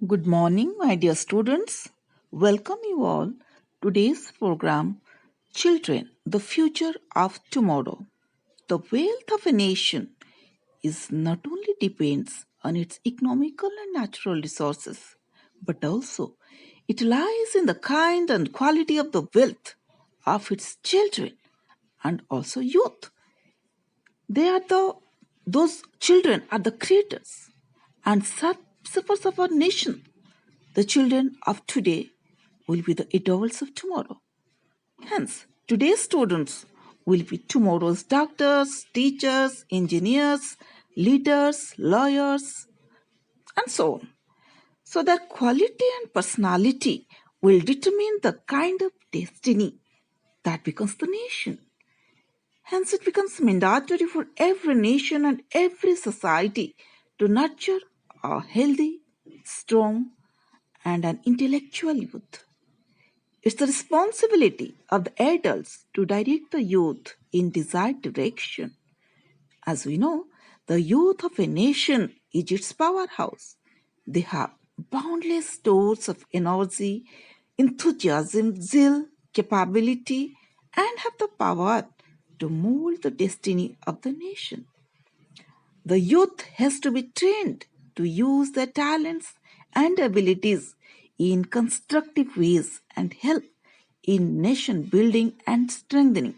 Good morning, my dear students. Welcome you all to today's program, Children, the Future of Tomorrow. The wealth of a nation is not only depends on its economical and natural resources, but also it lies in the kind and quality of the wealth of its children and also youth. Those children are the creators and shapers of our nation. The children of today will be the adults of tomorrow. Hence, today's students will be tomorrow's doctors, teachers, engineers, leaders, lawyers, and so on. So, their quality and personality will determine the kind of destiny that becomes the nation. Hence, it becomes mandatory for every nation and every society to nurture a healthy, strong, and an intellectual youth. It's the responsibility of the adults to direct the youth in desired direction. As we know, the youth of a nation is its powerhouse. They have boundless stores of energy, enthusiasm, zeal, capability, and have the power to mold the destiny of the nation. The youth has to be trained to use their talents and abilities in constructive ways and help in nation building and strengthening.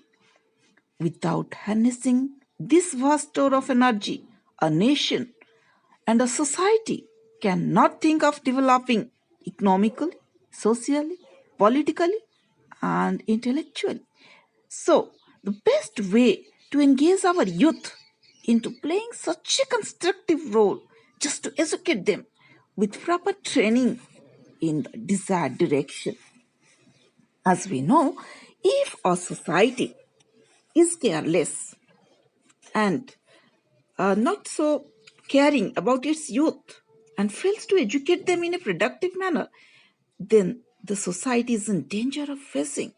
Without harnessing this vast store of energy, a nation and a society cannot think of developing economically, socially, politically, and intellectually. So, the best way to engage our youth into playing such a constructive role just to educate them with proper training in the desired direction. As we know, if a society is careless and not so caring about its youth and fails to educate them in a productive manner, then the society is in danger of facing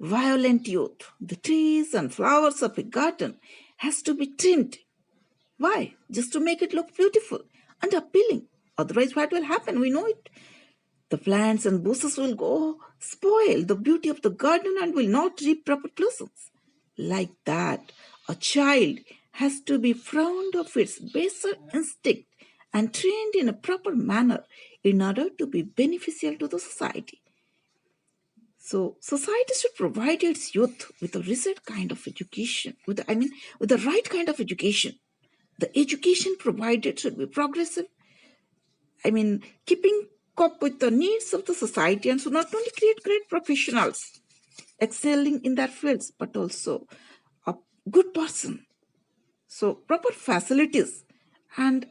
violent youth. The trees and flowers of a garden has to be trimmed. Why? Just to make it look beautiful and appealing. Otherwise, what will happen? We know it. The plants and bushes will go spoil the beauty of the garden and will not reap proper blossoms. Like that, a child has to be frowned of its baser instinct and trained in a proper manner in order to be beneficial to the society. So society should provide its youth with a reset kind of education, with the right kind of education. The education provided should be progressive, keeping up with the needs of the society and so not only create great professionals excelling in their fields, but also a good person. So proper facilities and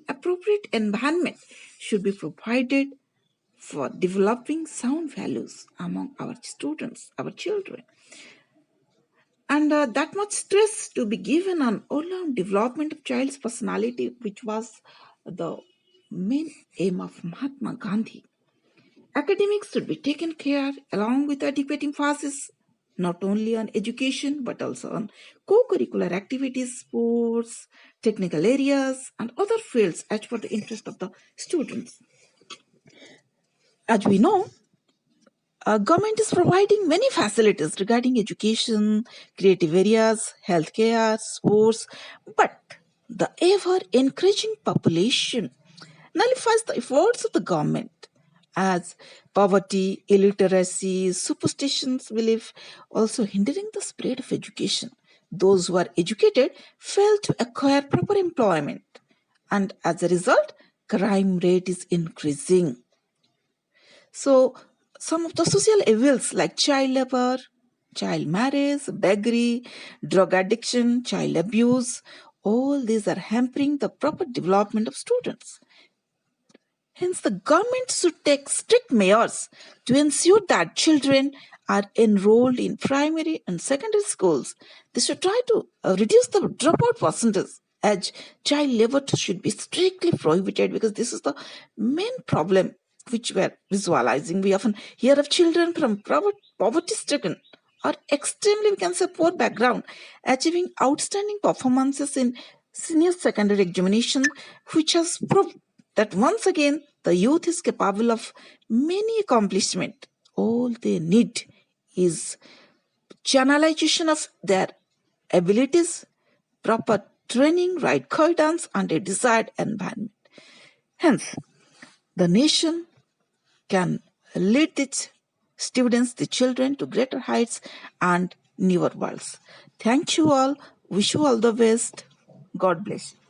appropriate environment should be provided for developing sound values among our students, our children. And that much stress to be given on all-round development of child's personality, which was the main aim of Mahatma Gandhi. Academics should be taken care along with adequate emphasis not only on education but also on co-curricular activities, sports, technical areas, and other fields as per the interest of the students. As we know, government is providing many facilities regarding education, creative areas, healthcare, sports, but the ever-increasing population nullifies the efforts of the government as poverty, illiteracy, superstitions, belief also hindering the spread of education. Those who are educated fail to acquire proper employment, and as a result, crime rate is increasing. So, some of the social evils like child labor, child marriage, beggary, drug addiction, child abuse, all these are hampering the proper development of students. Hence, the government should take strict measures to ensure that children are enrolled in primary and secondary schools. They should try to reduce the dropout percentage as child labor should be strictly prohibited because this is the main problem which we are visualizing. We often hear of children from poverty-stricken or extremely, we can say, poor background achieving outstanding performances in senior secondary examination, which has proved that once again The youth is capable of many accomplishments. All they need is channelization of their abilities, proper training, right guidance, and a desired environment. Hence, the nation can lead its students, the children, to greater heights and newer worlds. Thank you all. Wish you all the best. God bless you.